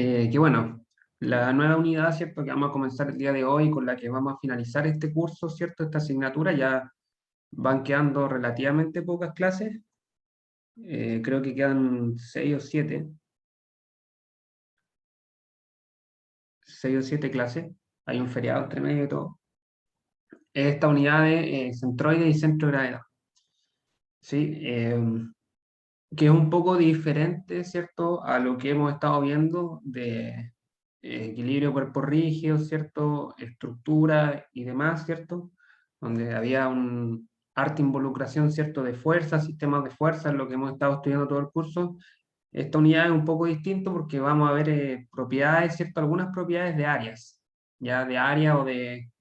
Que bueno, la nueva unidad, ¿cierto? Que vamos a comenzar el día de hoy, con la que vamos a finalizar este curso, ¿cierto? Esta asignatura, ya van quedando relativamente pocas clases. Creo que quedan 6 o 7 clases. Hay un feriado entre medio y todo. Esta unidad de centroide y centro de gravedad, ¿sí? Que es un poco diferente, ¿cierto? A lo que hemos estado viendo de equilibrio cuerpo rígido, ¿cierto? Estructura y demás, ¿cierto? Donde había un harta involucración, ¿cierto? De fuerza, sistemas de fuerza, lo que hemos estado estudiando todo el curso. Esta unidad es un poco distinto porque vamos a ver propiedades, ¿cierto? Algunas propiedades de áreas, ya de área o de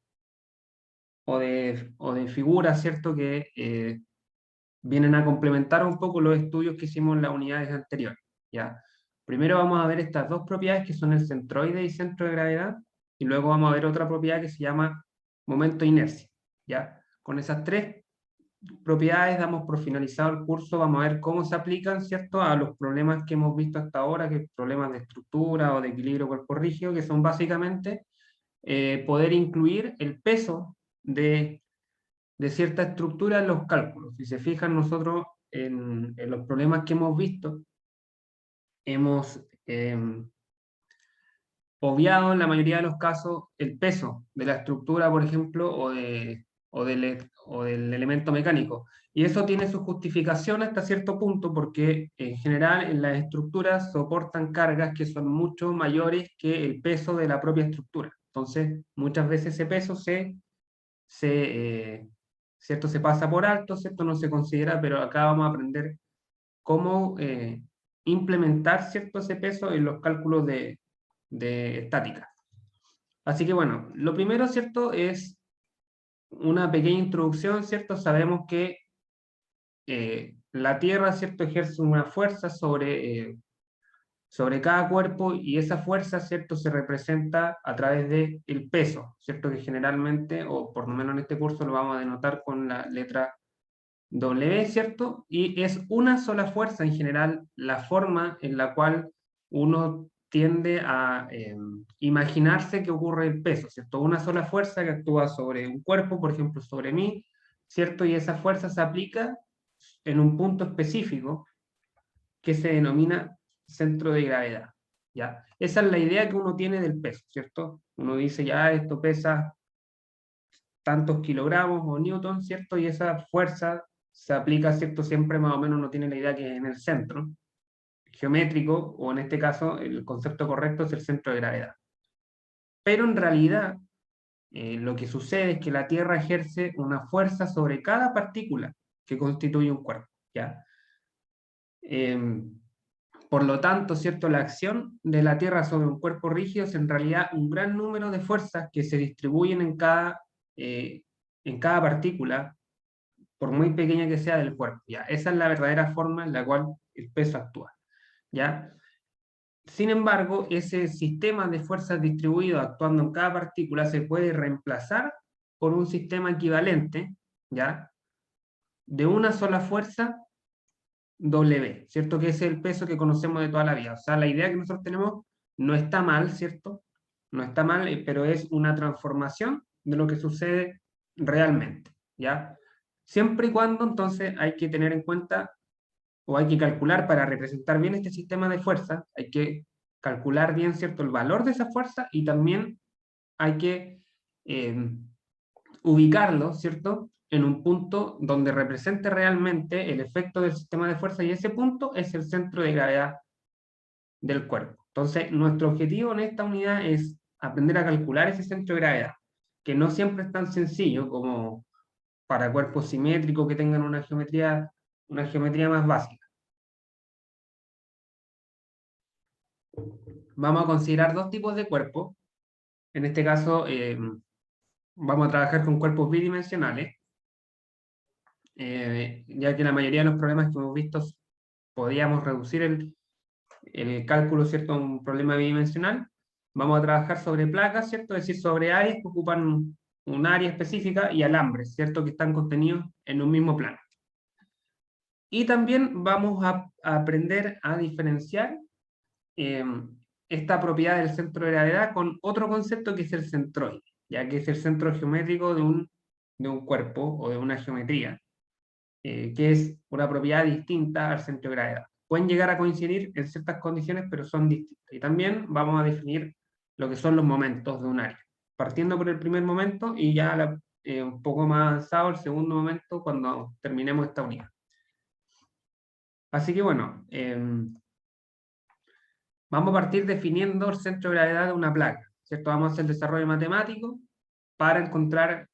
figuras, ¿cierto? Que vienen a complementar un poco los estudios que hicimos en las unidades anteriores, ¿ya? Primero vamos a ver estas dos propiedades que son el centroide y centro de gravedad, y luego vamos a ver otra propiedad que se llama momento de inercia, ¿ya? Con esas tres propiedades damos por finalizado el curso. Vamos a ver cómo se aplican, ¿cierto?, a los problemas que hemos visto hasta ahora, que son problemas de estructura o de equilibrio cuerpo rígido, que son básicamente poder incluir el peso de cierta estructura en los cálculos. Si se fijan, nosotros en los problemas que hemos visto, hemos obviado en la mayoría de los casos el peso de la estructura, por ejemplo, o del elemento mecánico. Y eso tiene su justificación hasta cierto punto, porque en general en las estructuras soportan cargas que son mucho mayores que el peso de la propia estructura. Entonces, muchas veces ese peso ¿cierto? Se pasa por alto, ¿cierto? No se considera, pero acá vamos a aprender cómo implementar, ¿cierto? Ese peso en los cálculos de estática. Así que bueno, lo primero, ¿cierto? Es una pequeña introducción, ¿cierto? Sabemos que la Tierra, ¿cierto? Ejerce una fuerza sobre cada cuerpo, y esa fuerza, ¿cierto?, se representa a través del peso, ¿cierto?, que generalmente, o por lo menos en este curso, lo vamos a denotar con la letra W, ¿cierto? Y es una sola fuerza en general la forma en la cual uno tiende a imaginarse que ocurre el peso, ¿cierto? Una sola fuerza que actúa sobre un cuerpo, por ejemplo, sobre mí, ¿cierto? Y esa fuerza se aplica en un punto específico que se denomina centro de gravedad, ¿ya? Esa es la idea que uno tiene del peso, ¿cierto? Uno dice, ya, esto pesa tantos kilogramos o newton, ¿cierto? Y esa fuerza se aplica, ¿cierto? Siempre más o menos uno tiene la idea que es en el centro geométrico, o en este caso el concepto correcto es el centro de gravedad. Pero en realidad lo que sucede es que la Tierra ejerce una fuerza sobre cada partícula que constituye un cuerpo, ¿ya? Por lo tanto, ¿cierto?, la acción de la Tierra sobre un cuerpo rígido es en realidad un gran número de fuerzas que se distribuyen en cada partícula, por muy pequeña que sea, del cuerpo, ¿ya? Esa es la verdadera forma en la cual el peso actúa, ¿ya? Sin embargo, ese sistema de fuerzas distribuido actuando en cada partícula se puede reemplazar por un sistema equivalente, ¿ya?, de una sola fuerza W, ¿cierto? Que es el peso que conocemos de toda la vida. O sea, la idea que nosotros tenemos no está mal, ¿cierto? No está mal, pero es una transformación de lo que sucede realmente, ¿ya? Siempre y cuando, entonces, hay que tener en cuenta, o hay que calcular, para representar bien este sistema de fuerza, hay que calcular bien, ¿cierto?, el valor de esa fuerza, y también hay que eh, ubicarlo, ¿cierto?, en un punto donde represente realmente el efecto del sistema de fuerza, y ese punto es el centro de gravedad del cuerpo. Entonces, nuestro objetivo en esta unidad es aprender a calcular ese centro de gravedad, que no siempre es tan sencillo como para cuerpos simétricos que tengan una geometría más básica. Vamos a considerar dos tipos de cuerpos. En este caso, vamos a trabajar con cuerpos bidimensionales, ya que la mayoría de los problemas que hemos visto podíamos reducir el cálculo, ¿cierto?, a un problema bidimensional. Vamos a trabajar sobre placas, ¿cierto?, es decir, sobre áreas que ocupan un área específica, y alambres, ¿cierto?, que están contenidos en un mismo plano. Y también vamos a aprender a diferenciar esta propiedad del centro de gravedad con otro concepto que es el centroide, ya que es el centro geométrico de un cuerpo o de una geometría, que es una propiedad distinta al centro de gravedad. Pueden llegar a coincidir en ciertas condiciones, pero son distintas. Y también vamos a definir lo que son los momentos de un área, partiendo por el primer momento y ya un poco más avanzado el segundo momento cuando terminemos esta unidad. Así que bueno, vamos a partir definiendo el centro de gravedad de una placa, ¿cierto? Vamos a hacer el desarrollo matemático para encontrar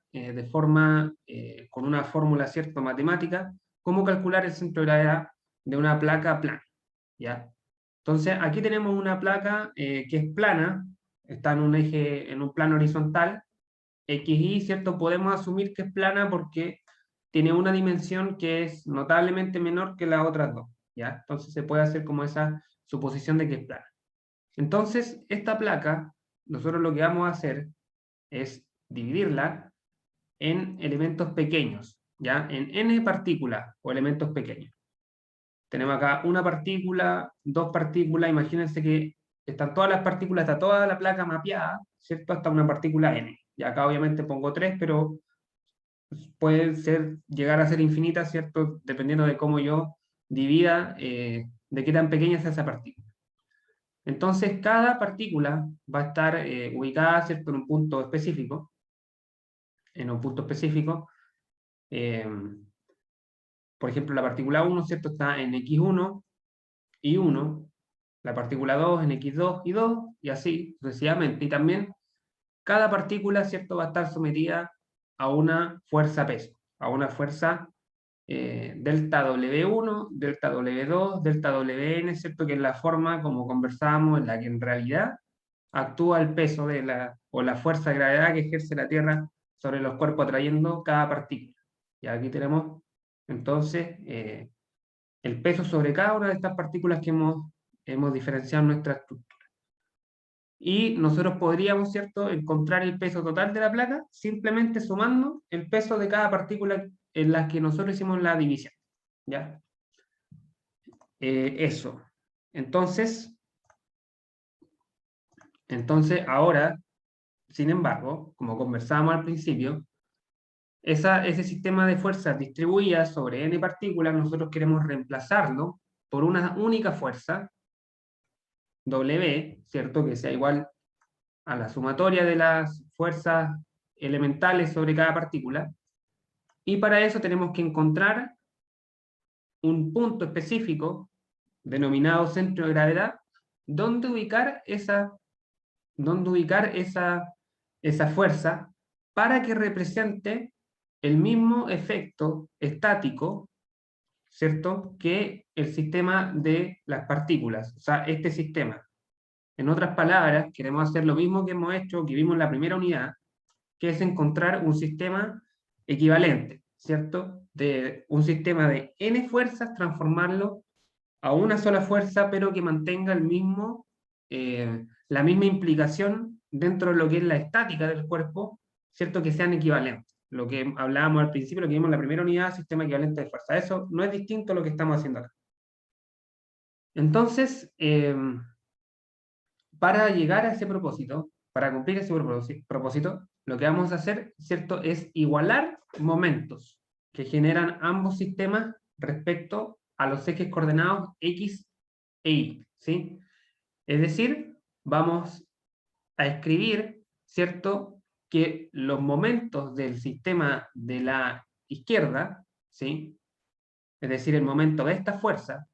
con una fórmula, ¿cierto?, matemática, cómo calcular el centro de gravedad de una placa plana, ¿ya? Entonces, aquí tenemos una placa que es plana, está en un eje, en un plano horizontal, XY, ¿cierto? Podemos asumir que es plana porque tiene una dimensión que es notablemente menor que las otras dos, ¿ya? Entonces se puede hacer como esa suposición de que es plana. Entonces, esta placa, nosotros lo que vamos a hacer es dividirla en elementos pequeños, ¿ya? En n partículas o elementos pequeños. Tenemos acá una partícula, dos partículas, imagínense que están todas las partículas, está toda la placa mapeada, ¿cierto? Hasta una partícula n. Y acá obviamente pongo 3, pero puede llegar a ser infinita, ¿cierto? Dependiendo de cómo yo divida, de qué tan pequeña es esa partícula. Entonces, cada partícula va a estar ubicada, ¿cierto?, en un punto específico, eh, por ejemplo, la partícula 1, ¿cierto?, está en x1 y 1, la partícula 2 en x2 y 2, y así sucesivamente. Y también cada partícula, ¿cierto?, va a estar sometida a una fuerza peso, a una fuerza delta W1, delta W2, delta Wn, ¿cierto?, que es la forma, como conversábamos, en la que en realidad actúa el peso o la fuerza de gravedad que ejerce la Tierra sobre los cuerpos atrayendo cada partícula. Y aquí tenemos entonces el peso sobre cada una de estas partículas que hemos diferenciado en nuestra estructura. Y nosotros podríamos, ¿cierto?, encontrar el peso total de la placa simplemente sumando el peso de cada partícula en la que nosotros hicimos la división, ¿ya? Eso. Entonces ahora, sin embargo, como conversábamos al principio, ese sistema de fuerzas distribuidas sobre n partículas, nosotros queremos reemplazarlo por una única fuerza, W, ¿cierto?, que sea igual a la sumatoria de las fuerzas elementales sobre cada partícula, y para eso tenemos que encontrar un punto específico, denominado centro de gravedad, donde ubicar esa fuerza para que represente el mismo efecto estático, ¿cierto?, que el sistema de las partículas, o sea, este sistema. En otras palabras, queremos hacer lo mismo que hemos hecho, que vimos en la primera unidad, que es encontrar un sistema equivalente, ¿cierto? De un sistema de n fuerzas, transformarlo a una sola fuerza, pero que mantenga la misma implicación dentro de lo que es la estática del cuerpo, ¿cierto?, que sean equivalentes. Lo que hablábamos al principio, lo que vimos en la primera unidad, sistema equivalente de fuerza. Eso no es distinto a lo que estamos haciendo acá. Entonces, para llegar a ese propósito, para cumplir ese propósito, lo que vamos a hacer, ¿cierto?, es igualar momentos que generan ambos sistemas respecto a los ejes coordenados X e Y, ¿sí? Es decir, vamos a escribir, ¿cierto?, que los momentos del sistema de la izquierda, ¿sí?, es decir, el momento de esta fuerza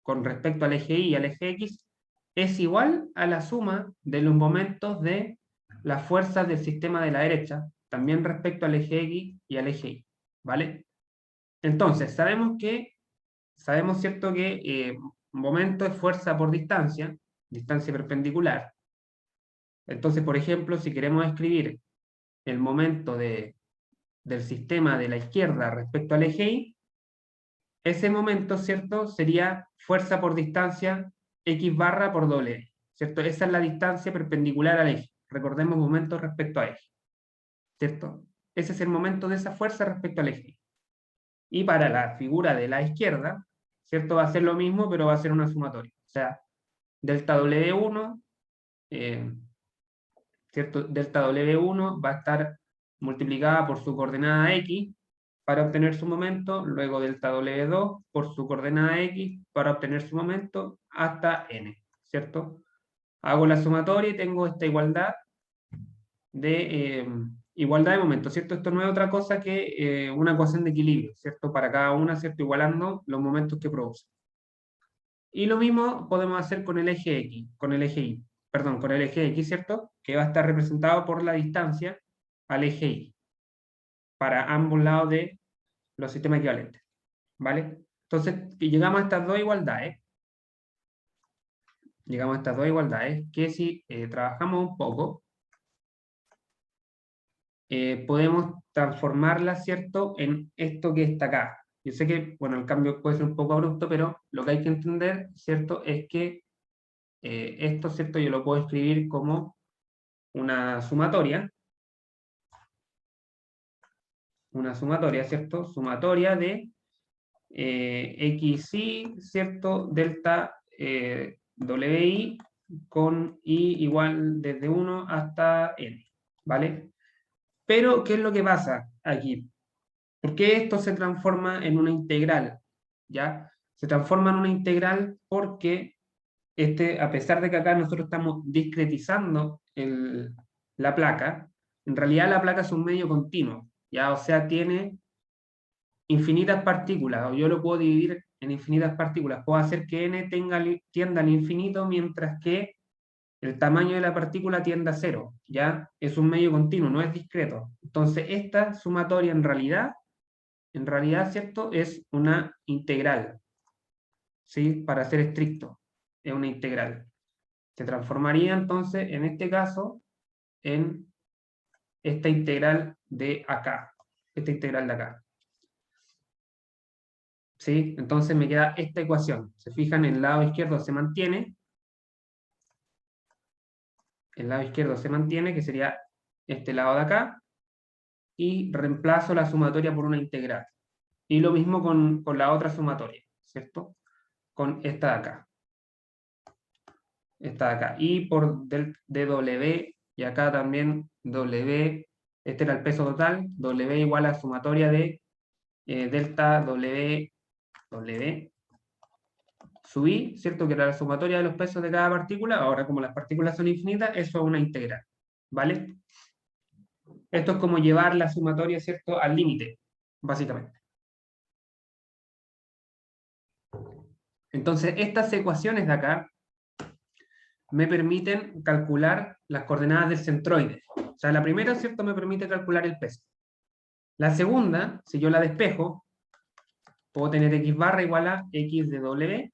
con respecto al eje Y y al eje X, es igual a la suma de los momentos de las fuerzas del sistema de la derecha, también respecto al eje X y al eje Y, ¿vale? Entonces, sabemos, ¿cierto?, que momento es fuerza por distancia perpendicular. Entonces, por ejemplo, si queremos escribir el momento del sistema de la izquierda respecto al eje Y, ese momento, ¿cierto?, sería fuerza por distancia X barra por W, ¿cierto? Esa es la distancia perpendicular al eje. Recordemos momento respecto a eje, ¿cierto? Ese es el momento de esa fuerza respecto al eje. Y para la figura de la izquierda, ¿cierto?, va a ser lo mismo, pero va a ser una sumatoria. O sea, delta W1, ¿cierto? Delta W1 va a estar multiplicada por su coordenada X para obtener su momento, luego delta W2 por su coordenada X para obtener su momento, hasta N, ¿cierto? Hago la sumatoria y tengo esta igualdad de momentos, ¿cierto? Esto no es otra cosa que una ecuación de equilibrio, ¿cierto? Para cada una, ¿cierto? Igualando los momentos que produce. Y lo mismo podemos hacer con el eje X, con el eje Y, perdón, con el eje X, ¿cierto? Que va a estar representado por la distancia al eje Y, para ambos lados de los sistemas equivalentes, ¿vale? Entonces, llegamos a estas dos igualdades, que si trabajamos un poco, podemos transformarlas, ¿cierto?, en esto que está acá. Yo sé que, bueno, el cambio puede ser un poco abrupto, pero lo que hay que entender, ¿cierto?, es que esto, ¿cierto?, yo lo puedo escribir como una sumatoria, ¿cierto? Sumatoria de xy, ¿cierto? Delta wi con i igual desde 1 hasta n, ¿vale? Pero, ¿qué es lo que pasa aquí? ¿Por qué esto se transforma en una integral? ¿Ya? Se transforma en una integral porque, a pesar de que acá nosotros estamos discretizando la placa, en realidad la placa es un medio continuo, ¿ya? O sea, tiene infinitas partículas, o yo lo puedo dividir en infinitas partículas. Puedo hacer que n tienda al infinito, mientras que el tamaño de la partícula tienda a cero, ¿ya? Es un medio continuo, no es discreto. Entonces, esta sumatoria en realidad, ¿cierto?, es una integral, ¿sí? Para ser estricto, es una integral. Se transformaría entonces, en este caso, en esta integral de acá, esta integral de acá. ¿Sí? Entonces me queda esta ecuación. Se fijan, el lado izquierdo se mantiene, que sería este lado de acá, y reemplazo la sumatoria por una integral. Y lo mismo con la otra sumatoria, ¿cierto? Con esta de acá. Esta de acá. Y por dw, y acá también w, este era el peso total, w igual a sumatoria de delta w sub i, ¿cierto? Que era la sumatoria de los pesos de cada partícula. Ahora, como las partículas son infinitas, eso es una integral, ¿vale? Esto es como llevar la sumatoria, ¿cierto?, al límite, básicamente. Entonces, estas ecuaciones de acá me permiten calcular las coordenadas del centroide. O sea, la primera, ¿cierto?, me permite calcular el peso. La segunda, si yo la despejo, puedo tener x barra igual a x de w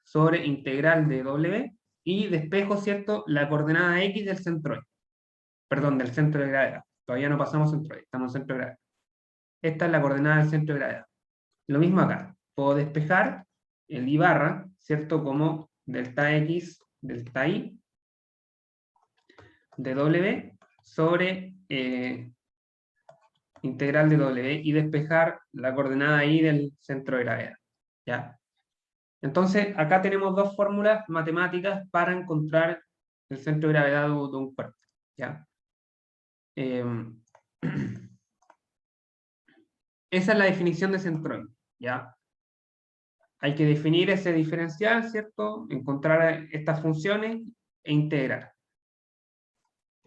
sobre integral de w, y despejo, ¿cierto?, la coordenada x del centroide. Perdón, del centro de gravedad. Todavía no pasamos centroide, estamos en centro de gravedad. Esta es la coordenada del centro de gravedad. Lo mismo acá. Puedo despejar el i barra, ¿cierto?, como delta x, delta i, de w sobre integral de w, y despejar la coordenada i del centro de gravedad. ¿Ya? Entonces, acá tenemos dos fórmulas matemáticas para encontrar el centro de gravedad de un cuerpo. ¿Ya? Esa es la definición de centroide, ¿ya? Hay que definir ese diferencial, ¿cierto? Encontrar estas funciones e integrar.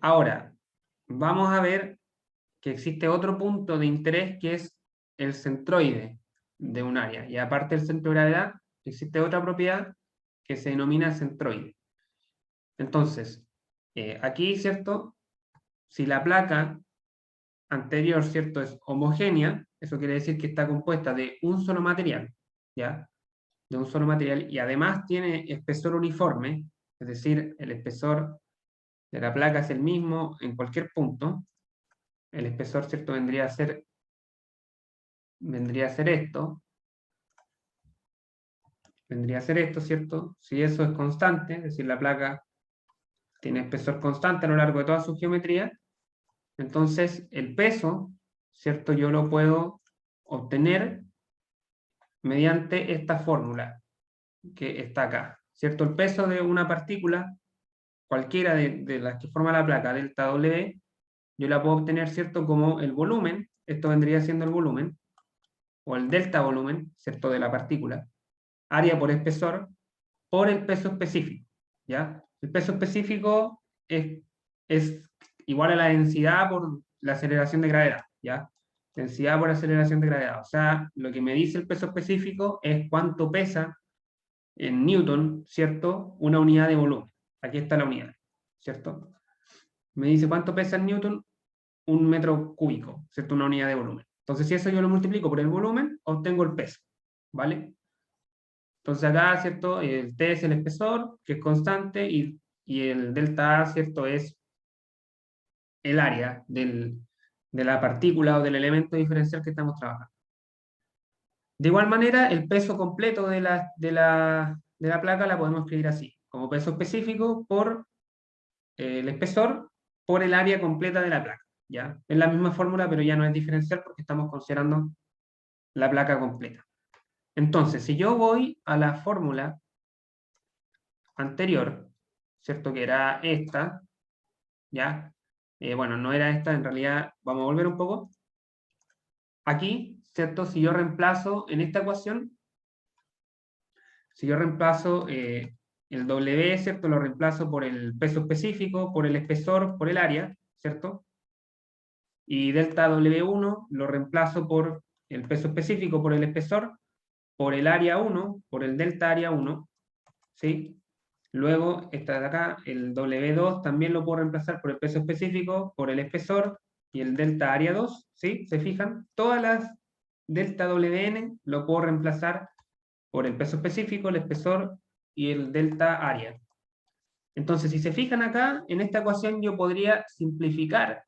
Ahora, vamos a ver que existe otro punto de interés, que es el centroide de un área. Y aparte del centro de gravedad, existe otra propiedad que se denomina centroide. Entonces, aquí, ¿cierto? Si la placa anterior, ¿cierto?, es homogénea, eso quiere decir que está compuesta de un solo material, ¿ya? De un solo material, y además tiene espesor uniforme, es decir, el espesor de la placa es el mismo en cualquier punto. El espesor, ¿cierto?, vendría a ser esto. Vendría a ser esto, ¿cierto? Si eso es constante, es decir, la placa tiene espesor constante a lo largo de toda su geometría, entonces el peso, ¿cierto?, yo lo puedo obtener mediante esta fórmula que está acá, ¿cierto? El peso de una partícula, cualquiera de las que forma la placa, delta W, yo la puedo obtener, ¿cierto? Como el volumen, esto vendría siendo el volumen, o el delta volumen, ¿cierto? De la partícula, área por espesor, por el peso específico, ¿ya? El peso específico es igual a la densidad por la aceleración de gravedad, ¿ya? Densidad por aceleración de gravedad. O sea, lo que me dice el peso específico es cuánto pesa en Newton, ¿cierto? Una unidad de volumen. Aquí está la unidad, ¿cierto? Me dice cuánto pesa en Newton un metro cúbico, ¿cierto? Una unidad de volumen. Entonces, si eso yo lo multiplico por el volumen, obtengo el peso, ¿vale? Entonces acá, ¿cierto? El T es el espesor, que es constante, y el delta A, ¿cierto? Es el área de la partícula o del elemento diferencial que estamos trabajando. De igual manera, el peso completo de la placa la podemos escribir así, como peso específico por el espesor por el área completa de la placa, ¿ya? Es la misma fórmula, pero ya no es diferencial porque estamos considerando la placa completa. Entonces, si yo voy a la fórmula anterior, ¿cierto? Que era esta, ¿ya? Bueno, no era esta, en realidad, vamos a volver un poco. Aquí, ¿cierto? Si yo reemplazo en esta ecuación, si yo reemplazo el W, ¿cierto? Lo reemplazo por el peso específico, por el espesor, por el área, ¿cierto? Y delta W1 lo reemplazo por el peso específico, por el espesor, por el área 1, por el delta área 1, ¿sí? Luego, esta de acá, el W2 también lo puedo reemplazar por el peso específico, por el espesor y el delta área 2, ¿sí? ¿Se fijan? Todas las delta WN lo puedo reemplazar por el peso específico, el espesor y el delta área. Entonces, si se fijan acá, en esta ecuación yo podría simplificar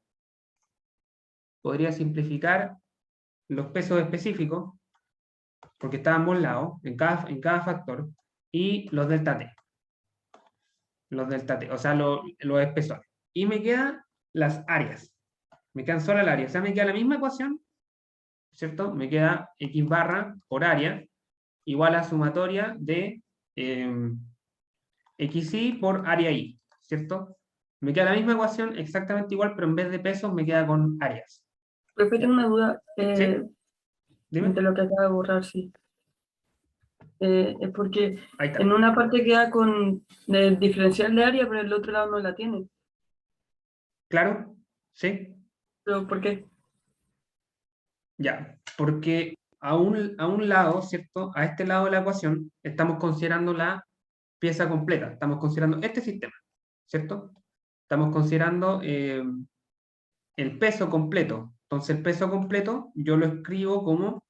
los pesos específicos, porque está a ambos lados, en cada factor, y los delta T. Los delta T, o sea, los espesores. Y me quedan las áreas. Me quedan solo el área. O sea, me queda la misma ecuación, ¿cierto? Me queda X barra por área igual a sumatoria de XI por área I, ¿cierto? Me queda la misma ecuación exactamente igual, pero en vez de pesos me queda con áreas. Profe, tengo una duda ¿Sí? Dime. de lo que acaba de borrar, sí. Es porque Ahí está. en una parte queda con el diferencial de área, pero en el otro lado no la tiene. ¿Claro? ¿Sí? ¿Pero por qué? Ya, porque a un lado, ¿cierto? A este lado de la ecuación estamos considerando la pieza completa, estamos considerando este sistema, ¿cierto? Estamos considerando el peso completo. Entonces el peso completo yo lo escribo como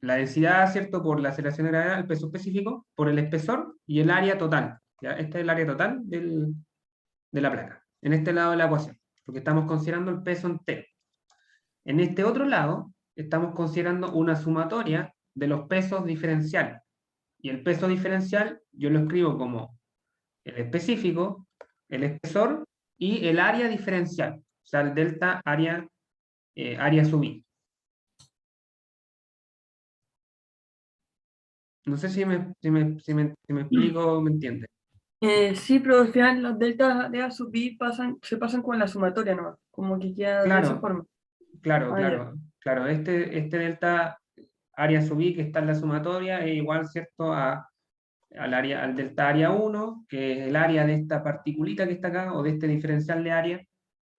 la densidad, ¿cierto? Por la aceleración de gravedad, el peso específico, por el espesor y el área total. ¿Ya? Este es el área total de la placa, en este lado de la ecuación, porque estamos considerando el peso entero. En este otro lado, estamos considerando una sumatoria de los pesos diferenciales. Y el peso diferencial yo lo escribo como el específico, el espesor y el área diferencial. O sea, el delta área sub i. No sé si me explico, ¿me entiendes? Sí, pero al final los deltas de A sub B se pasan con la sumatoria nomás, como que queda de esa Claro, forma. claro, Ah, ya. claro. Este delta área sub i que está en la sumatoria es igual, ¿cierto? Al delta área 1, que es el área de esta particulita que está acá, o de este diferencial de área.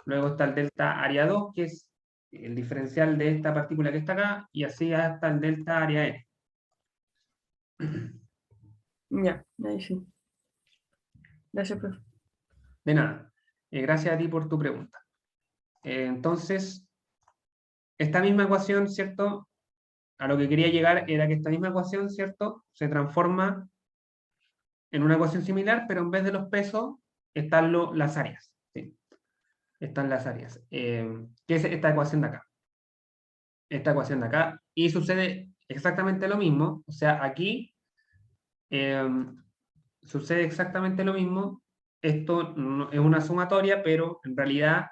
Luego está el delta área 2, que es el diferencial de esta partícula que está acá, y así hasta el delta área n. Ya, ahí sí. Gracias, profe. De nada. Gracias a ti por tu pregunta. Entonces, esta misma ecuación, ¿cierto? A lo que quería llegar era que esta misma ecuación, ¿cierto? Se transforma en una ecuación similar, pero en vez de los pesos, están las áreas. ¿Sí? Están las áreas. ¿Qué es esta ecuación de acá? Esta ecuación de acá. Y sucede exactamente lo mismo. O sea, aquí sucede exactamente lo mismo. Esto es una sumatoria, pero en realidad,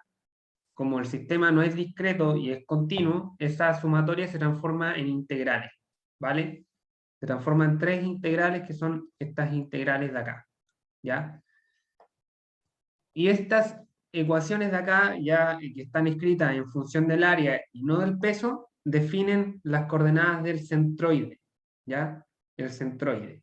como el sistema no es discreto y es continuo, esa sumatoria se transforma en integrales, ¿vale? Se transforma en 3 integrales, que son estas integrales de acá, ¿ya? Y estas ecuaciones de acá, ya que están escritas en función del área y no del peso, definen las coordenadas del centroide, ¿ya? El centroide,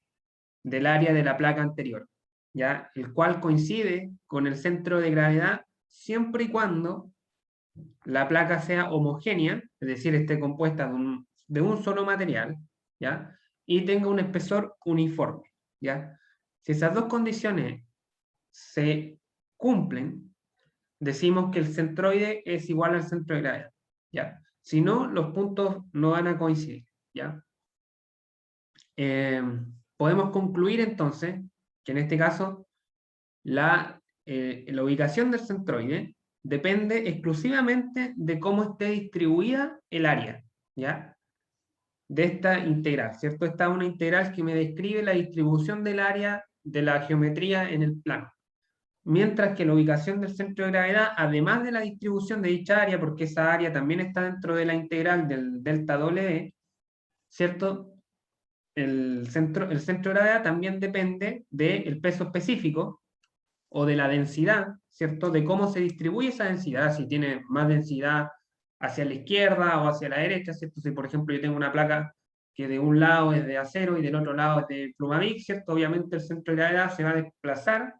del área de la placa anterior, ¿ya? El cual coincide con el centro de gravedad siempre y cuando la placa sea homogénea, es decir, esté compuesta de un solo material, ¿ya? Y tenga un espesor uniforme, ¿ya? Si esas dos condiciones se cumplen, decimos que el centroide es igual al centro de gravedad, ¿ya? Si no, los puntos no van a coincidir, ¿ya? Podemos concluir entonces que en este caso la ubicación del centroide depende exclusivamente de cómo esté distribuida el área, ¿ya? De esta integral, ¿cierto? Esta es una integral que me describe la distribución del área de la geometría en el plano. Mientras que la ubicación del centro de gravedad, además de la distribución de dicha área, porque esa área también está dentro de la integral del delta W, ¿cierto? El centro de gravedad también depende del peso específico o de la densidad, ¿cierto? De cómo se distribuye esa densidad, si tiene más densidad hacia la izquierda o hacia la derecha, ¿cierto? Si, por ejemplo, yo tengo una placa que de un lado es de acero y del otro lado es de plumavit, ¿cierto? Obviamente el centro de gravedad se va a desplazar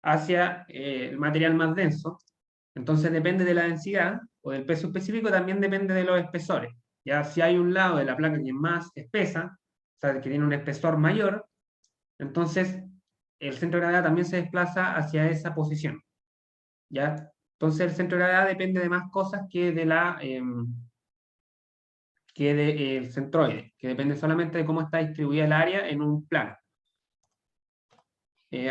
hacia el material más denso. Entonces depende de la densidad o del peso específico, también depende de los espesores. Ya si hay un lado de la placa que es más espesa, o sea, que tiene un espesor mayor, entonces el centro de gravedad también se desplaza hacia esa posición, ¿ya? Entonces el centro de gravedad depende de más cosas que de que del centroide, que depende solamente de cómo está distribuida el área en un plano.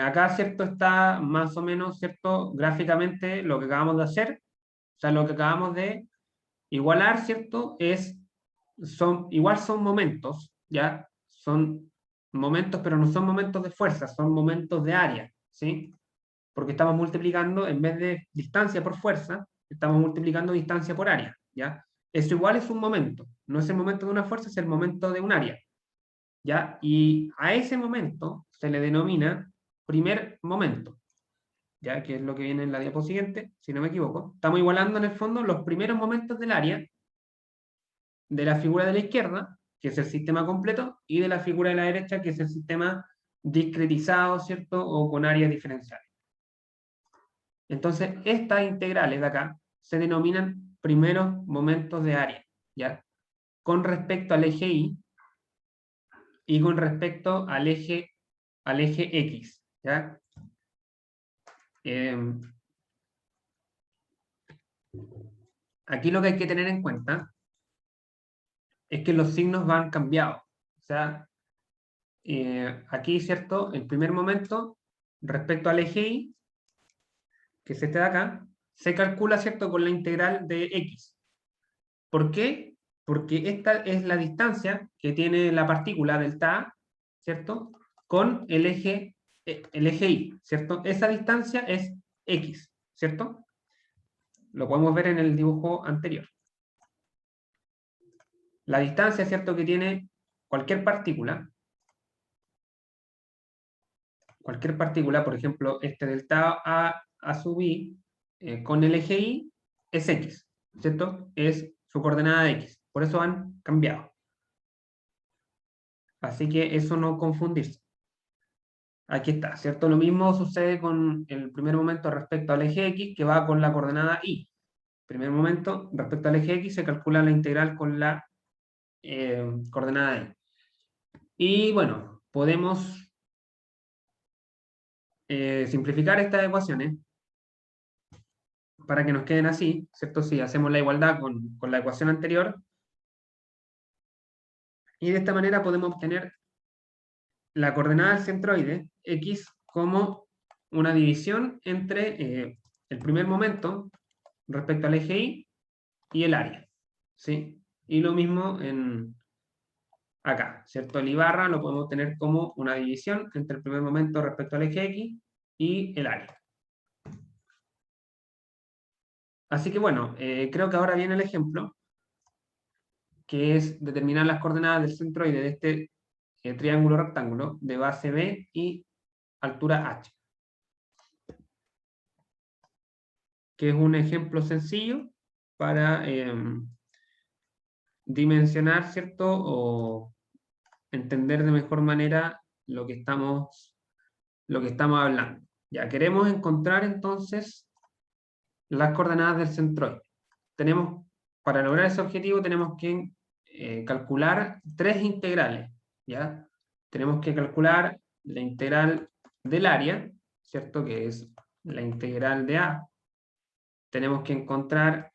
Acá, ¿cierto? Está más o menos, ¿cierto? Gráficamente lo que acabamos de hacer, o sea, lo que acabamos de igualar, ¿cierto? Igual son momentos, ¿ya? Son momentos, pero no son momentos de fuerza, son momentos de área, ¿sí? Porque estamos multiplicando, en vez de distancia por fuerza, estamos multiplicando distancia por área, ¿ya? Eso igual es un momento, no es el momento de una fuerza, es el momento de un área, ¿ya? Y a ese momento se le denomina primer momento, ¿ya? Que es lo que viene en la diapo siguiente, si no me equivoco. Estamos igualando en el fondo los primeros momentos del área de la figura de la izquierda, que es el sistema completo, y de la figura de la derecha, que es el sistema discretizado, ¿cierto? O con áreas diferenciales. Entonces, estas integrales de acá se denominan primeros momentos de área, ¿ya? Con respecto al eje Y y con respecto al eje X, ¿ya? Aquí lo que hay que tener en cuenta es que los signos van cambiados. O sea, aquí, ¿cierto? El primer momento, respecto al eje Y, que es este de acá, se calcula, ¿cierto? Con la integral de X. ¿Por qué? Porque esta es la distancia que tiene la partícula delta A, ¿cierto? Con el eje Y, ¿cierto? Esa distancia es X, ¿cierto? Lo podemos ver en el dibujo anterior. La distancia, ¿cierto? Que tiene cualquier partícula, por ejemplo, este delta A sub I, con el eje Y, es X, ¿cierto? Es su coordenada de X. Por eso han cambiado. Así que eso no confundirse. Aquí está, ¿cierto? Lo mismo sucede con el primer momento respecto al eje X, que va con la coordenada Y. Primer momento, respecto al eje X, se calcula la integral con la coordenada Y. Y bueno, podemos simplificar estas ecuaciones para que nos queden así, ¿cierto? Si hacemos la igualdad con la ecuación anterior, y de esta manera podemos obtener la coordenada del centroide, X, como una división entre el primer momento respecto al eje Y el área, ¿sí? Y lo mismo acá, ¿cierto? El I barra lo podemos tener como una división entre el primer momento respecto al eje X y el área. Así que bueno, creo que ahora viene el ejemplo, que es determinar las coordenadas del centroide de este triángulo rectángulo de base B y altura H. Que es un ejemplo sencillo para dimensionar, ¿cierto? O entender de mejor manera lo que estamos hablando. Ya queremos encontrar entonces las coordenadas del centroide. Para lograr ese objetivo tenemos que calcular tres integrales, ¿ya? Tenemos que calcular la integral del área, ¿cierto? Que es la integral de A. Tenemos que encontrar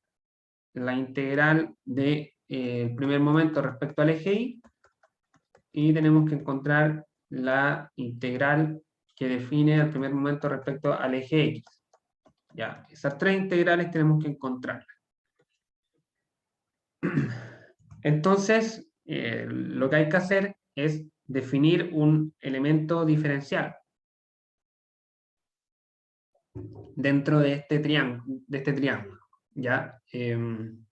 la integral de el primer momento respecto al eje Y, y tenemos que encontrar la integral que define el primer momento respecto al eje X. Ya, esas tres integrales tenemos que encontrarlas. Entonces, lo que hay que hacer es definir un elemento diferencial dentro de este triángulo. ¿Ya? En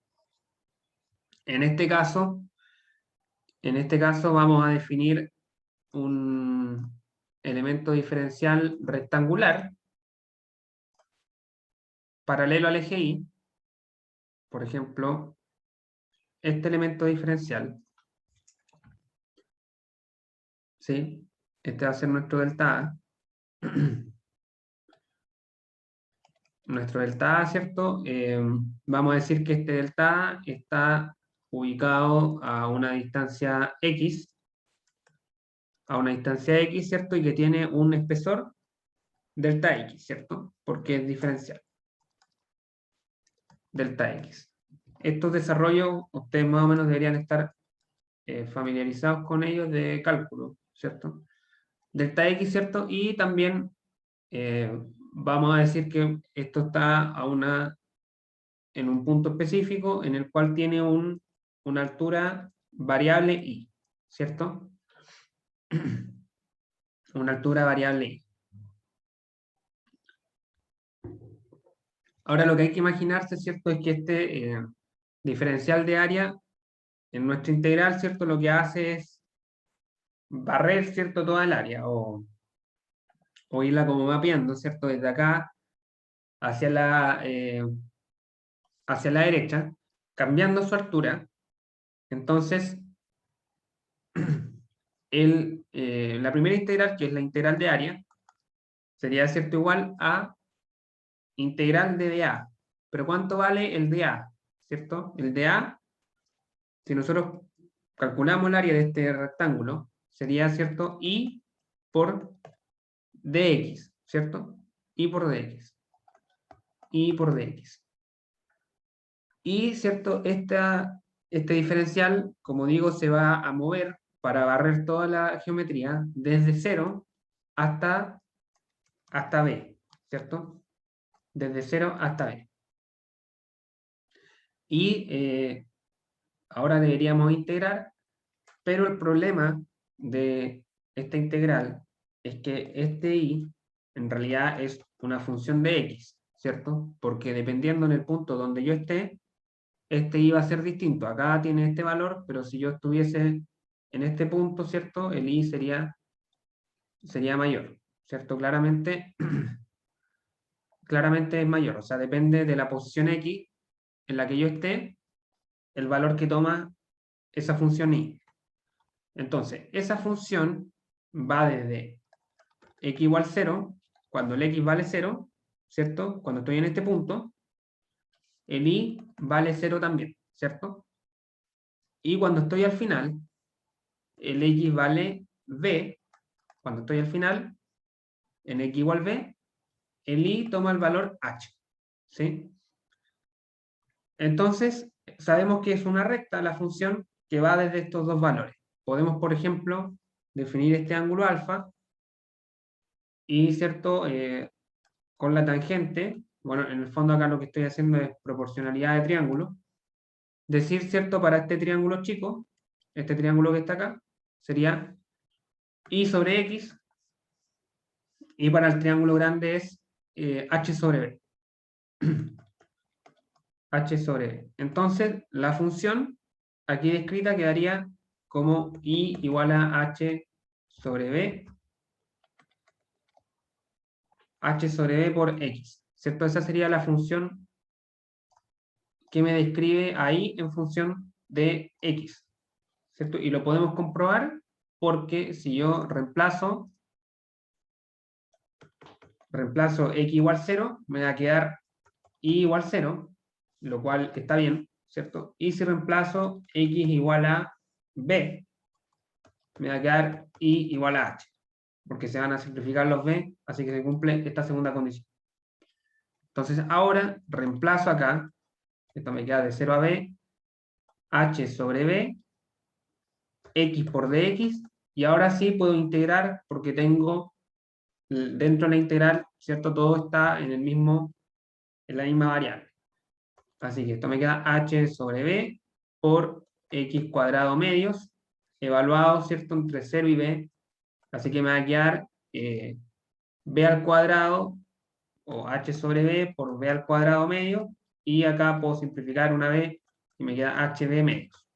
este caso vamos a definir un elemento diferencial rectangular paralelo al eje Y. Por ejemplo, este elemento diferencial, ¿sí? Este va a ser nuestro delta A. Nuestro delta A, ¿cierto? Vamos a decir que este delta A está ubicado a una distancia X, ¿cierto? Y que tiene un espesor delta X, ¿cierto? Porque es diferencial. Delta X. Estos desarrollos, ustedes más o menos deberían estar familiarizados con ellos de cálculo, ¿cierto? Delta X, ¿cierto? Y también vamos a decir que esto está en un punto específico en el cual tiene una altura variable Y, ¿cierto? Una altura variable Y. Ahora lo que hay que imaginarse, ¿cierto? Es que este diferencial de área en nuestra integral, ¿cierto? Lo que hace es barrer, ¿cierto? Toda el área o irla como mapeando, ¿cierto? Desde acá hacia hacia la derecha, cambiando su altura. Entonces, la primera integral, que es la integral de área, sería, ¿cierto? Igual a integral de dA. Pero ¿cuánto vale el dA? ¿Cierto? El dA, si nosotros calculamos el área de este rectángulo, sería, ¿cierto? I por dx, ¿cierto? I por dx. I por dx. Y, ¿cierto? Este diferencial, como digo, se va a mover para barrer toda la geometría desde 0 hasta B, ¿cierto? Desde 0 hasta B. Y ahora deberíamos integrar, pero el problema de esta integral es que este y en realidad es una función de x, ¿cierto? Porque dependiendo en el punto donde yo esté, este y va a ser distinto. Acá tiene este valor, pero si yo estuviese en este punto, ¿cierto? El y sería mayor, ¿cierto? Claramente es mayor, o sea, depende de la posición x en la que yo esté, el valor que toma esa función y. Entonces, esa función va desde x igual 0, cuando el x vale 0, ¿cierto? Cuando estoy en este punto, el y vale 0 también, ¿cierto? Y cuando estoy al final, el x vale b, cuando estoy al final, en x igual b, el y toma el valor h, ¿sí? Entonces, sabemos que es una recta la función que va desde estos dos valores. Podemos, por ejemplo, definir este ángulo alfa y, ¿cierto? Con la tangente, bueno, en el fondo acá lo que estoy haciendo es proporcionalidad de triángulo, decir, ¿cierto? Para este triángulo chico, este triángulo que está acá, sería y sobre x, y para el triángulo grande es h sobre b. h sobre b. Entonces, la función aquí descrita quedaría como I igual a H sobre B. H sobre B por X, ¿cierto? Esa sería la función que me describe ahí en función de X, ¿cierto? Y lo podemos comprobar porque si yo reemplazo X igual 0, me va a quedar Y igual 0, lo cual está bien, ¿cierto? Y si reemplazo X igual a B, me va a quedar Y igual a H, porque se van a simplificar los B, así que se cumple esta segunda condición. Entonces ahora reemplazo acá, esto me queda de 0 a B, H sobre B, X por dx, y ahora sí puedo integrar porque tengo dentro de la integral, ¿cierto? Todo está en la misma variable. Así que esto me queda H sobre B por X cuadrado medios, evaluado, ¿cierto? Entre 0 y B. Así que me va a quedar B al cuadrado, o H sobre B por B al cuadrado medio, y acá puedo simplificar una B y me queda HB medios,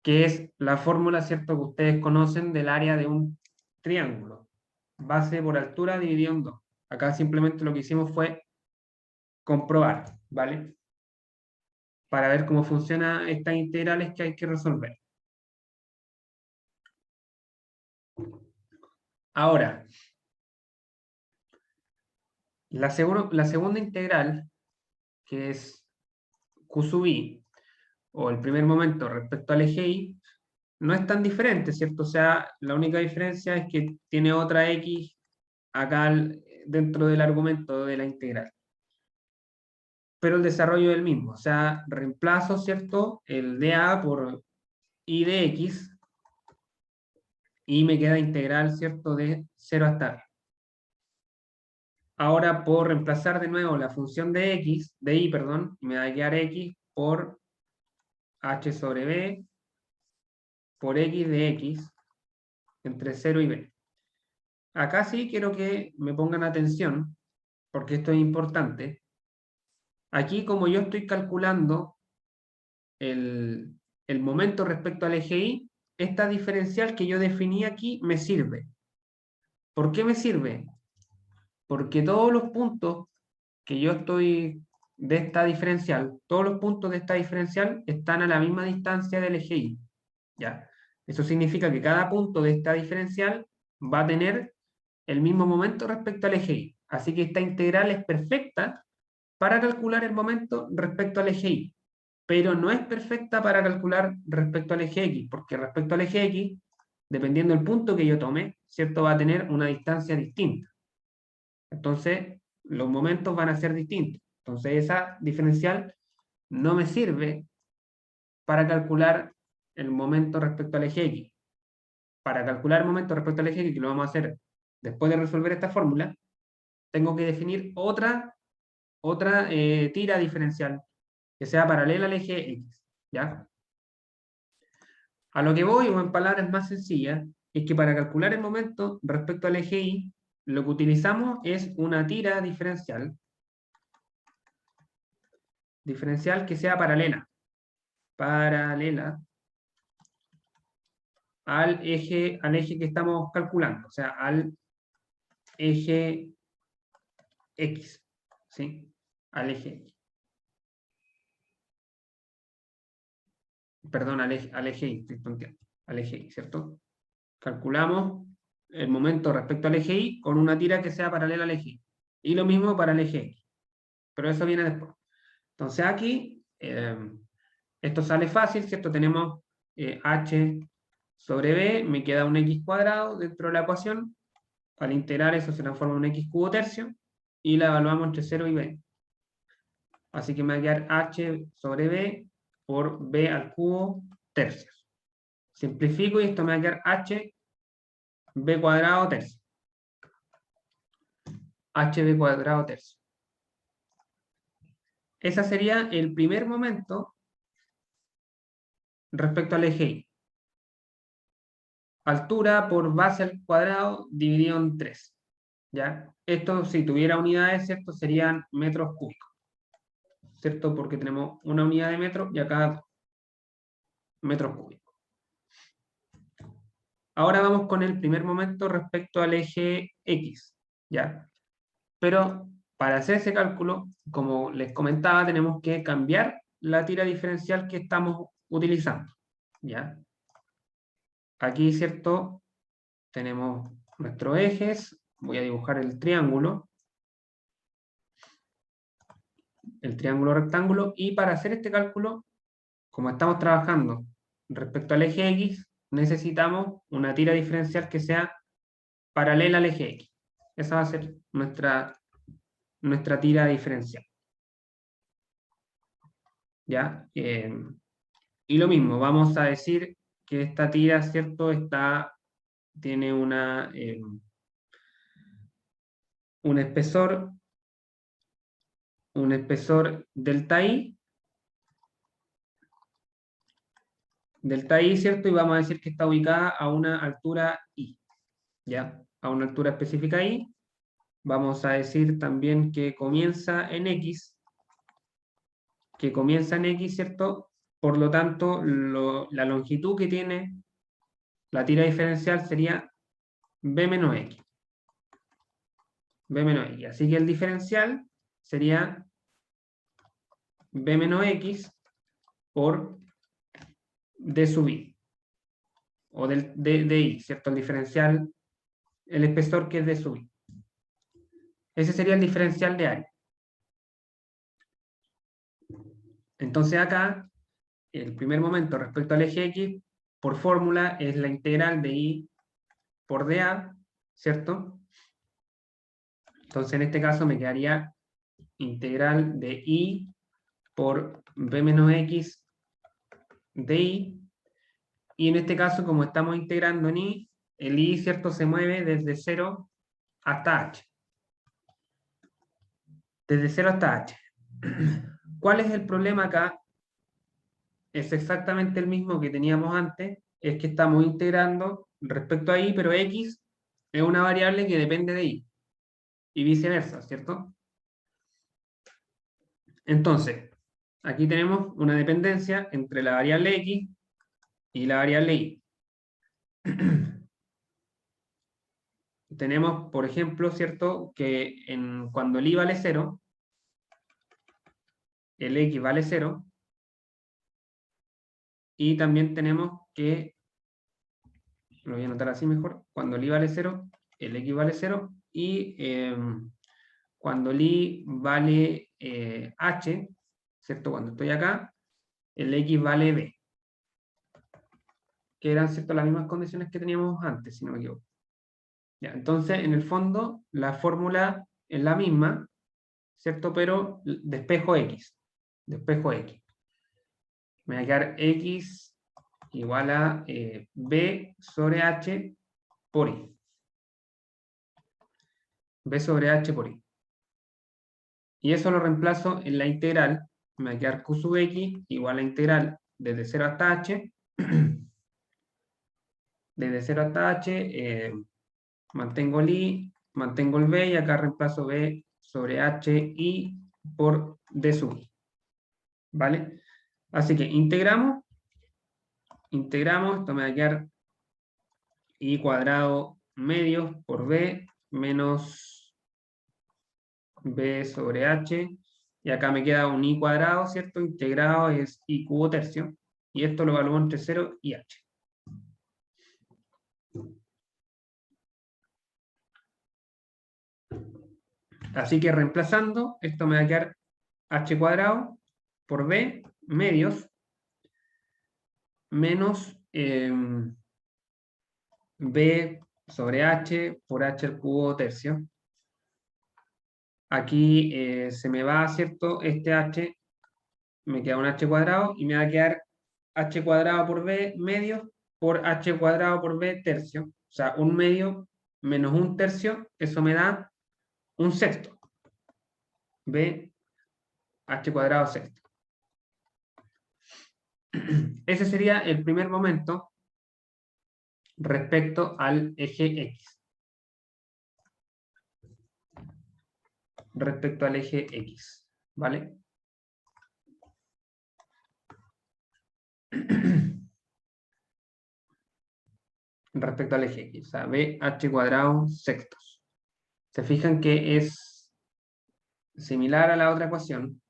que es la fórmula, ¿cierto?, que ustedes conocen del área de un triángulo. Base por altura dividido en 2. Acá simplemente lo que hicimos fue comprobar, ¿vale? Para ver cómo funcionan estas integrales que hay que resolver. Ahora, la segunda integral, que es Q sub I, o el primer momento respecto al eje Y, no es tan diferente, ¿cierto? O sea, la única diferencia es que tiene otra X acá dentro del argumento de la integral. Pero el desarrollo es el mismo, o sea, reemplazo, ¿cierto?, el dA por I de X, y me queda integral, ¿cierto?, de 0 hasta B. Ahora puedo reemplazar de nuevo la función de X, de Y, perdón, me va a quedar X por H sobre B por X de X entre 0 y B. Acá sí quiero que me pongan atención, porque esto es importante. Aquí, como yo estoy calculando el momento respecto al eje Y, esta diferencial que yo definí aquí me sirve. ¿Por qué me sirve? Porque todos los puntos que yo estoy de esta diferencial, todos los puntos de esta diferencial están a la misma distancia del eje Y. ¿Ya? Eso significa que cada punto de esta diferencial va a tener el mismo momento respecto al eje Y. Así que esta integral es perfecta para calcular el momento respecto al eje Y, pero no es perfecta para calcular respecto al eje X, porque respecto al eje X, dependiendo del punto que yo tome, ¿cierto?, va a tener una distancia distinta. Entonces, los momentos van a ser distintos. Entonces, esa diferencial no me sirve para calcular el momento respecto al eje X. Para calcular el momento respecto al eje X, que lo vamos a hacer después de resolver esta fórmula, tengo que definir otra tira diferencial que sea paralela al eje X, ¿ya? A lo que voy, o en palabras más sencillas, es que para calcular el momento respecto al eje Y, lo que utilizamos es una tira diferencial que sea paralela al eje que estamos calculando, o sea, al eje X, ¿sí? Al eje X. Perdón, al eje Y, al eje Y, ¿cierto? Calculamos el momento respecto al eje Y con una tira que sea paralela al eje Y. Y lo mismo para el eje X. Pero eso viene después. Entonces aquí, esto sale fácil, ¿cierto? Tenemos H sobre B, me queda un X cuadrado dentro de la ecuación. Al integrar eso se transforma en un X cubo tercio y la evaluamos entre 0 y B. Así que me va a quedar H sobre B por B al cubo tercios. Simplifico y esto me va a quedar H B cuadrado tercio. HB cuadrado tercio. Ese sería el primer momento respecto al eje Y. Altura por base al cuadrado dividido en 3. ¿Ya? Esto, si tuviera unidades, ¿cierto?, serían metros cúbicos, ¿cierto? Porque tenemos una unidad de metro y acá 2. metros cúbicos. Ahora vamos con el primer momento respecto al eje X, ¿ya? Pero para hacer ese cálculo, como les comentaba, tenemos que cambiar la tira diferencial que estamos utilizando, ¿ya? Aquí, ¿cierto? Tenemos nuestros ejes, voy a dibujar el triángulo rectángulo, y para hacer este cálculo, como estamos trabajando respecto al eje X, necesitamos una tira diferencial que sea paralela al eje X. Esa va a ser nuestra tira diferencial. ¿Ya? Y lo mismo, vamos a decir que esta tira, ¿cierto? Tiene un espesor delta I, ¿cierto? Y vamos a decir que está ubicada a una altura I, ¿ya? A una altura específica I. Vamos a decir también que comienza en X, ¿cierto? Por lo tanto, la longitud que tiene la tira diferencial sería B menos X. B menos X. Así que el diferencial sería B menos X por D sub I. O de I, ¿cierto? El diferencial, el espesor que es D sub I. Ese sería el diferencial de área. Entonces acá, el primer momento respecto al eje X, por fórmula, es la integral de I por dA, ¿cierto? Entonces en este caso me quedaría integral de I por B menos X de I. Y en este caso, como estamos integrando en I, el I, ¿cierto?, se mueve desde 0 hasta H. Desde 0 hasta H. ¿Cuál es el problema acá? Es exactamente el mismo que teníamos antes, es que estamos integrando respecto a I, pero X es una variable que depende de I, y viceversa, ¿cierto? Entonces, aquí tenemos una dependencia entre la variable X y la variable Y. Tenemos, por ejemplo, ¿cierto?, que cuando el I vale 0, el X vale 0, y también tenemos que, lo voy a anotar así mejor, cuando el I vale 0, el X vale 0, y cuando el I vale H, ¿cierto?, cuando estoy acá, el X vale B, que eran, ¿cierto?, las mismas condiciones que teníamos antes, si no me equivoco. Ya, entonces, en el fondo, la fórmula es la misma, ¿cierto?, pero despejo X. Despejo X. Me va a quedar X igual a B sobre H por I. B sobre H por I. Y eso lo reemplazo en la integral. Me va a quedar Q sub X igual a integral desde 0 hasta H. Desde 0 hasta H, mantengo el I, mantengo el B, y acá reemplazo B sobre H I por D sub I. ¿Vale? Así que integramos, esto me va a quedar I cuadrado medios por B menos B sobre H, y acá me queda un I cuadrado, ¿cierto? Integrado es I cubo tercio, y esto lo evalúo entre 0 y H. Así que reemplazando, esto me va a quedar H cuadrado por B medios menos B sobre H por H al cubo tercio. Aquí se me va, ¿cierto?, este H, me queda un H cuadrado, y me va a quedar H cuadrado por B medios por H cuadrado por B tercio. O sea, un medio menos un tercio, eso me da un sexto. B, H cuadrado sexto. Ese sería el primer momento respecto al eje X. Respecto al eje X, ¿vale? respecto al eje X, o sea, BH cuadrado sextos. Se fijan que es similar a la otra ecuación.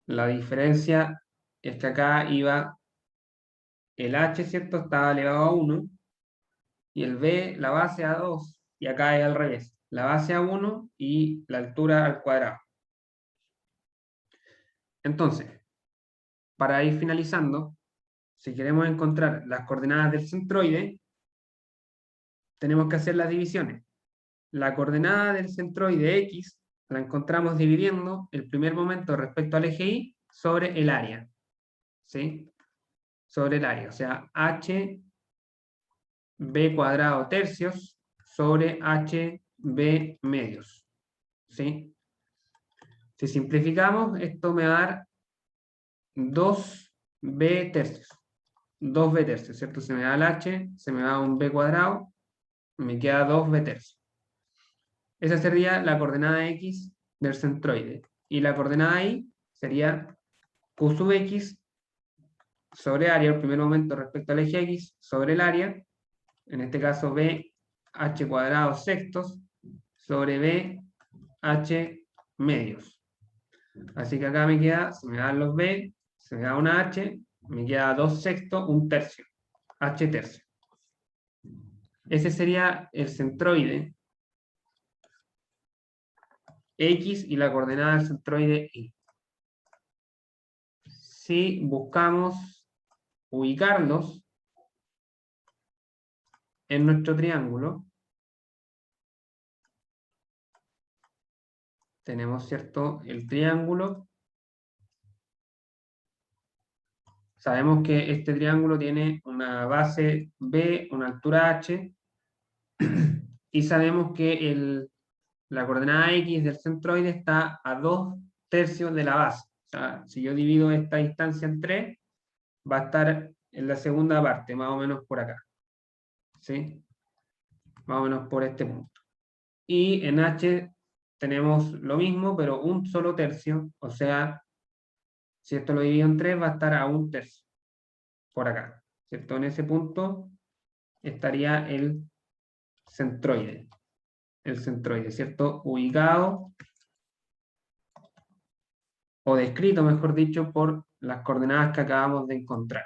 La diferencia es que acá iba el H, ¿cierto? Estaba elevado a 1, y el B, la base a 2, y acá es al revés. La base a 1 y la altura al cuadrado. Entonces, para ir finalizando, si queremos encontrar las coordenadas del centroide, tenemos que hacer las divisiones. La coordenada del centroide X la encontramos dividiendo el primer momento respecto al eje Y sobre el área. ¿Sí? Sobre el área. O sea, h b cuadrado tercios sobre h b medios. ¿Sí? Si simplificamos, esto me va a dar 2b tercios. 2b tercios, ¿cierto? Se me da el h, se me da un b cuadrado, me queda 2b tercios. Esa sería la coordenada x del centroide. Y la coordenada y sería q sub x sobre área, el primer momento respecto al eje x, sobre el área, en este caso b h cuadrado sextos, sobre b h medios. Así que acá me queda, se me dan los b, se me da una h, me queda 2 sextos, un tercio, h tercio. Ese sería el centroide X y la coordenada del centroide Y. Si buscamos ubicarlos en nuestro triángulo, tenemos, ¿cierto?, el triángulo. Sabemos que este triángulo tiene una base B, una altura H, y sabemos que la coordenada X del centroide está a 2 tercios de la base. O sea, si yo divido esta distancia en 3, va a estar en la segunda parte, más o menos por acá. ¿Sí? Más o menos por este punto. Y en H tenemos lo mismo, pero un solo tercio. O sea, si esto lo divido en 3, va a estar a un tercio. Por acá. ¿Cierto? En ese punto estaría el centroide. El centroide, ¿cierto? Ubicado o descrito, mejor dicho, por las coordenadas que acabamos de encontrar.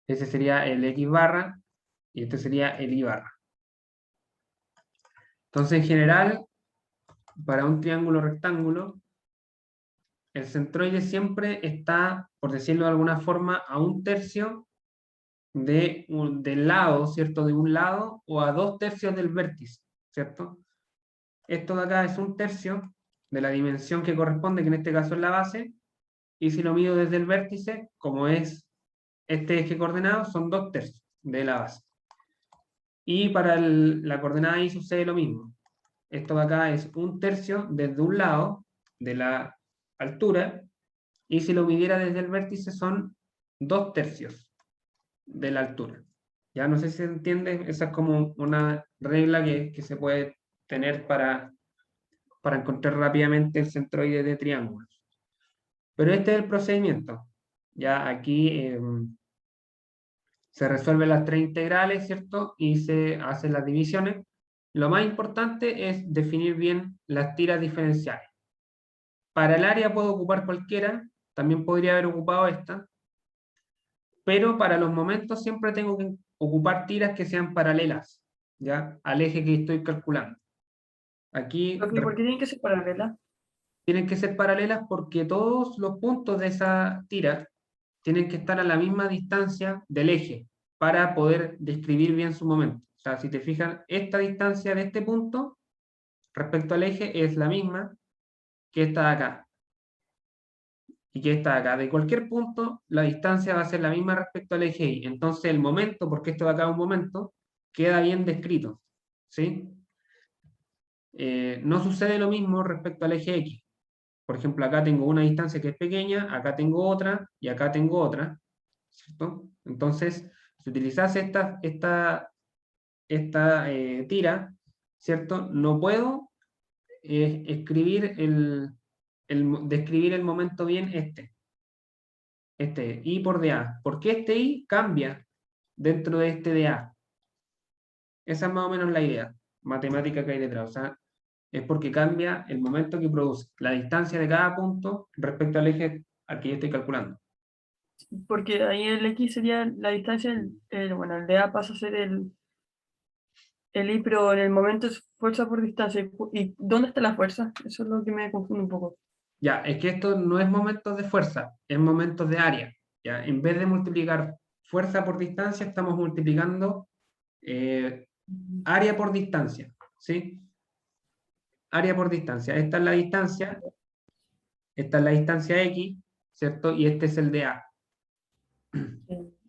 Ese sería el X barra y este sería el Y barra. Entonces, en general, para un triángulo rectángulo, el centroide siempre está, por decirlo de alguna forma, a un tercio del lado, ¿cierto? De un lado, o a 2 tercios del vértice, ¿cierto? Esto de acá es un tercio de la dimensión que corresponde, que en este caso es la base, y si lo mido desde el vértice, como es este eje coordenado, son 2 tercios de la base. Y para la coordenada Y sucede lo mismo. Esto de acá es un tercio desde un lado de la altura, y si lo midiera desde el vértice son 2 tercios de la altura. Ya no sé si se entiende, esa es como una regla que se puede tener para encontrar rápidamente el centroide de triángulos. Pero este es el procedimiento. Ya aquí se resuelven las 3 integrales, ¿cierto? Y se hacen las divisiones. Lo más importante es definir bien las tiras diferenciales. Para el área puedo ocupar cualquiera, también podría haber ocupado esta, pero para los momentos siempre tengo que ocupar tiras que sean paralelas, ¿ya? Al eje que estoy calculando. Aquí ¿Por qué tienen que ser paralelas? tienen que ser paralelas porque todos los puntos de esa tira tienen que estar a la misma distancia del eje para poder describir bien su momento. O sea, si te fijas, esta distancia de este punto respecto al eje es la misma que esta de acá y que esta de acá. De cualquier punto, la distancia va a ser la misma respecto al eje Y. Entonces el momento, porque esto de acá es un momento, queda bien descrito. ¿Sí? No sucede lo mismo respecto al eje X. Por ejemplo, acá tengo una distancia que es pequeña, acá tengo otra y acá tengo otra, ¿cierto? Entonces, si utilizase esta tira, ¿cierto? No puedo describir el momento bien este. este I por dA. ¿Por qué este I cambia dentro de este dA? Esa es más o menos la idea matemática que hay detrás. O sea, es porque cambia el momento que produce, la distancia de cada punto respecto al eje al que yo estoy calculando. Porque ahí el X sería la distancia, bueno, el dA pasa a ser el I, pero en el momento es fuerza por distancia. ¿Y dónde está la fuerza? Eso es lo que me confunde un poco. Ya, es que esto no es momentos de fuerza, es momentos de área. Ya, en vez de multiplicar fuerza por distancia, estamos multiplicando área por distancia, ¿sí? Área por distancia. Esta es la distancia X, ¿cierto? Y este es el de A.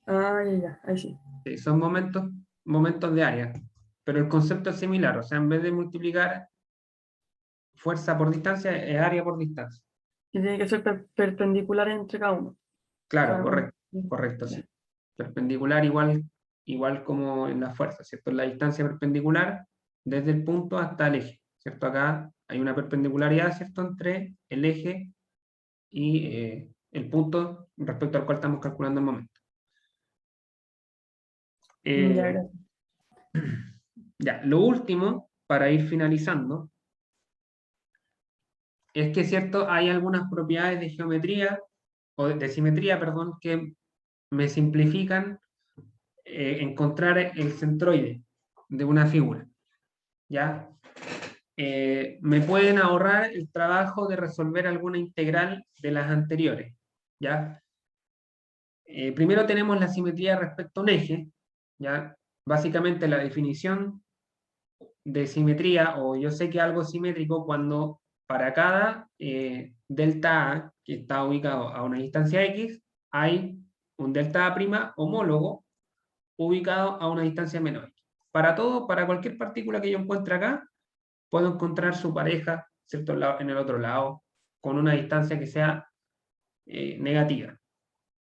Ah, ya, ahí sí. Sí, son momentos de área. Pero el concepto es similar, o sea, en vez de multiplicar fuerza por distancia, es área por distancia. Y tiene que ser perpendicular entre cada uno. O Claro, sea, correcto, correcto, sí. Perpendicular igual como en la fuerza, ¿cierto? La distancia perpendicular desde el punto hasta el eje, ¿cierto? Acá hay una perpendicularidad, ¿cierto? Entre el eje y el punto respecto al cual estamos calculando el momento. ya, Eh, gracias. ya, lo último, para ir finalizando, es que, ¿cierto? Hay algunas propiedades de geometría, o de simetría, perdón, que me simplifican encontrar el centroide de una figura, ¿ya? Me pueden ahorrar el trabajo de resolver alguna integral de las anteriores, ¿ya? Primero tenemos la simetría respecto a un eje, ¿ya? Básicamente la definición de simetría, o yo sé que algo es simétrico cuando para cada delta A, que está ubicado a una distancia X, hay un delta A' homólogo ubicado a una distancia menor. Para todo, para cualquier partícula que yo encuentre acá, puedo encontrar su pareja, ¿cierto? En el otro lado, con una distancia que sea negativa,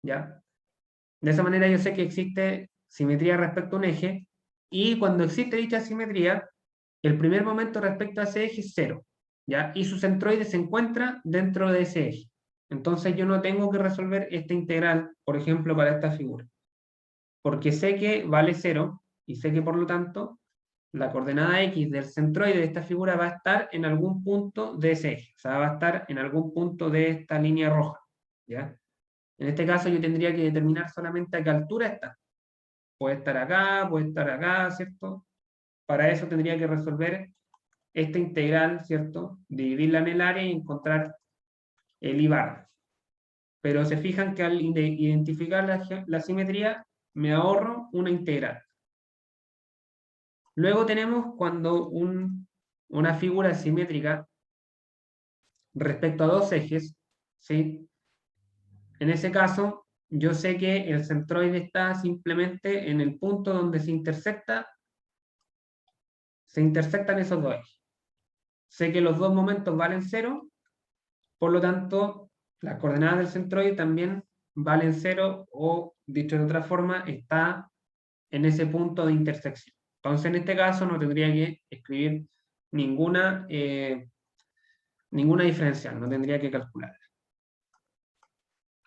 ¿ya? De esa manera yo sé que existe simetría respecto a un eje, y cuando existe dicha simetría, el primer momento respecto a ese eje es cero, ¿ya? Y su centroide se encuentra dentro de ese eje. Entonces yo no tengo que resolver esta integral, por ejemplo, para esta figura, porque sé que vale cero, y sé que por lo tanto la coordenada X del centroide de esta figura va a estar en algún punto de ese eje, o sea, va a estar en algún punto de esta línea roja, ¿ya? En este caso yo tendría que determinar solamente a qué altura está. Puede estar acá, ¿cierto? Para eso tendría que resolver esta integral, ¿cierto? Dividirla en el área y encontrar el I-bar. Pero se fijan que al identificar la simetría me ahorro una integral. Luego tenemos cuando una figura simétrica respecto a dos ejes, ¿sí? En ese caso, yo sé que el centroide está simplemente en el punto donde se intersectan esos dos ejes. Sé que los dos momentos valen cero, por lo tanto, las coordenadas del centroide también valen cero, o dicho de otra forma, está en ese punto de intersección. Entonces, en este caso, no tendría que escribir ninguna diferencial, no tendría que calcular.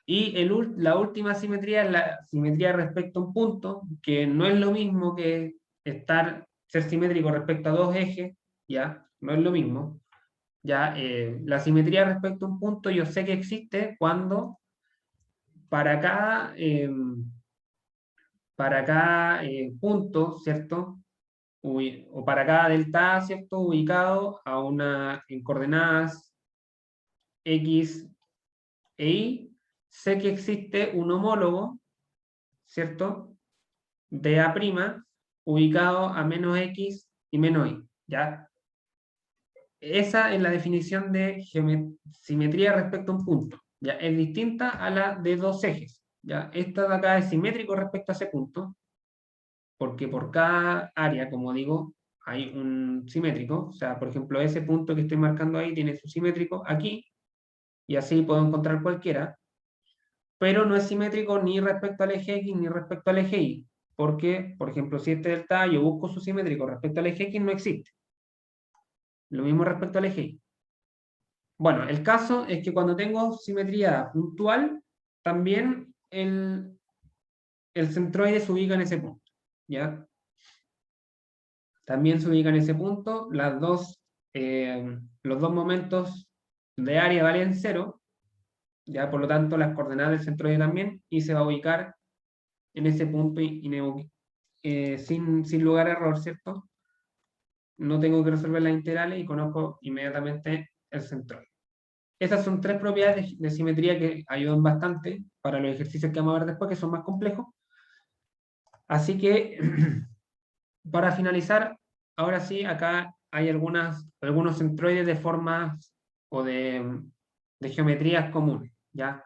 Y la última simetría es la simetría respecto a un punto, que no es lo mismo que ser simétrico respecto a dos ejes, ¿ya? No es lo mismo. ¿Ya? La simetría respecto a un punto yo sé que existe cuando para cada punto, ¿cierto? O para cada delta A, ¿cierto? Ubicado en coordenadas X e Y, sé que existe un homólogo, ¿cierto? De A', ubicado a menos X y menos Y, ¿ya? Esa es la definición de simetría respecto a un punto, ¿ya? Es distinta a la de dos ejes, ¿ya? Esta de acá es simétrico respecto a ese punto, porque por cada área, como digo, hay un simétrico, o sea, por ejemplo, ese punto que estoy marcando ahí tiene su simétrico aquí, y así puedo encontrar cualquiera, pero no es simétrico ni respecto al eje X ni respecto al eje Y, porque, por ejemplo, si este delta A yo busco su simétrico respecto al eje X, no existe. Lo mismo respecto al eje Y. Bueno, el caso es que cuando tengo simetría puntual, también el centroide se ubica en ese punto, ¿ya? También se ubica en ese punto, los dos momentos de área valen 0, ya por lo tanto las coordenadas del centroide también, y se va a ubicar en ese punto sin lugar a error, ¿cierto? No tengo que resolver las integrales y conozco inmediatamente el centroide. Esas son 3 propiedades de simetría que ayudan bastante para los ejercicios que vamos a ver después, que son más complejos. Así que, para finalizar, ahora sí, acá hay algunos centroides de formas o de geometrías comunes, ¿ya?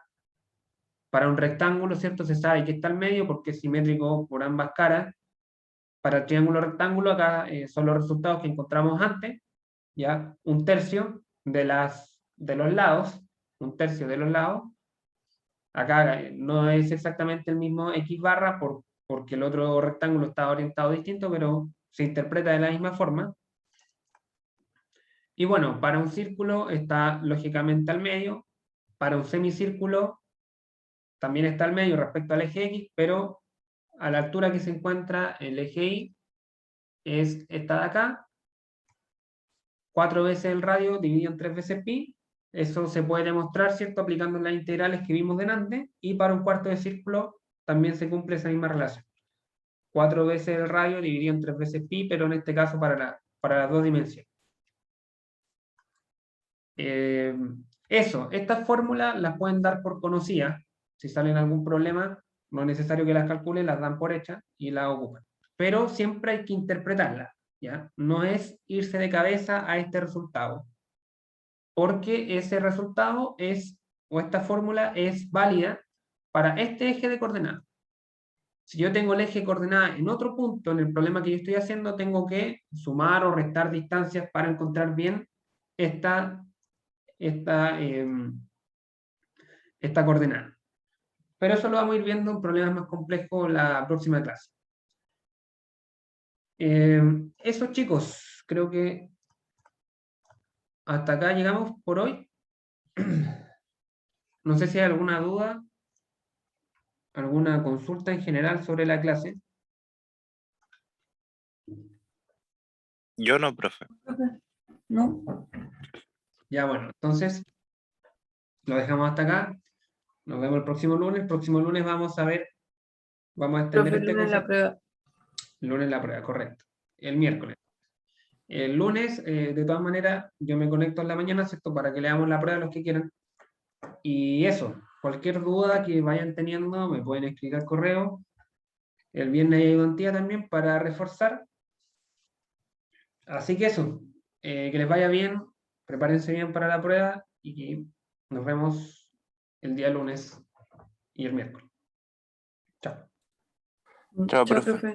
Para un rectángulo, ¿cierto? Se sabe que está al medio porque es simétrico por ambas caras. Para el triángulo rectángulo, acá son los resultados que encontramos antes, ¿ya? Un tercio de los lados, un tercio de los lados. Acá no es exactamente el mismo X barra porque el otro rectángulo está orientado distinto, pero se interpreta de la misma forma. Y bueno, para un círculo está lógicamente al medio, para un semicírculo también está al medio respecto al eje X, pero a la altura que se encuentra el eje Y es esta de acá, 4 veces el radio dividido en 3 veces pi. Eso se puede demostrar, ¿cierto?, aplicando las integrales que vimos delante, y para un cuarto de círculo también se cumple esa misma relación. 4 veces el radio dividido en 3 veces pi, pero en este caso para las dos dimensiones. Estas fórmulas las pueden dar por conocidas. Si salen algún problema, no es necesario que las calculen, las dan por hechas y las ocupan. Pero siempre hay que interpretarlas, ¿ya? No es irse de cabeza a este resultado, porque ese resultado o esta fórmula es válida para este eje de coordenadas. Si yo tengo el eje de coordenadas en otro punto, en el problema que yo estoy haciendo, tengo que sumar o restar distancias para encontrar bien esta coordenada. Pero eso lo vamos a ir viendo en problemas más complejos la próxima clase. Eso, chicos, creo que hasta acá llegamos por hoy. No sé si hay alguna duda, alguna consulta en general sobre la clase. Yo no, profe. ¿No? Ya, bueno, entonces lo dejamos hasta acá. Nos vemos el próximo lunes. El próximo lunes vamos a extender Profe, este lunes la concepto. prueba. El lunes la prueba, correcto. El miércoles. El lunes, de todas maneras, yo me conecto en la mañana, ¿cierto? Para que leamos la prueba los que quieran. Y eso, cualquier duda que vayan teniendo, me pueden escribir al correo. El viernes hay ayudantía también para reforzar. Así que eso, que les vaya bien, prepárense bien para la prueba y nos vemos el día lunes y el miércoles. Chao. Chao, Chao, profe. profe.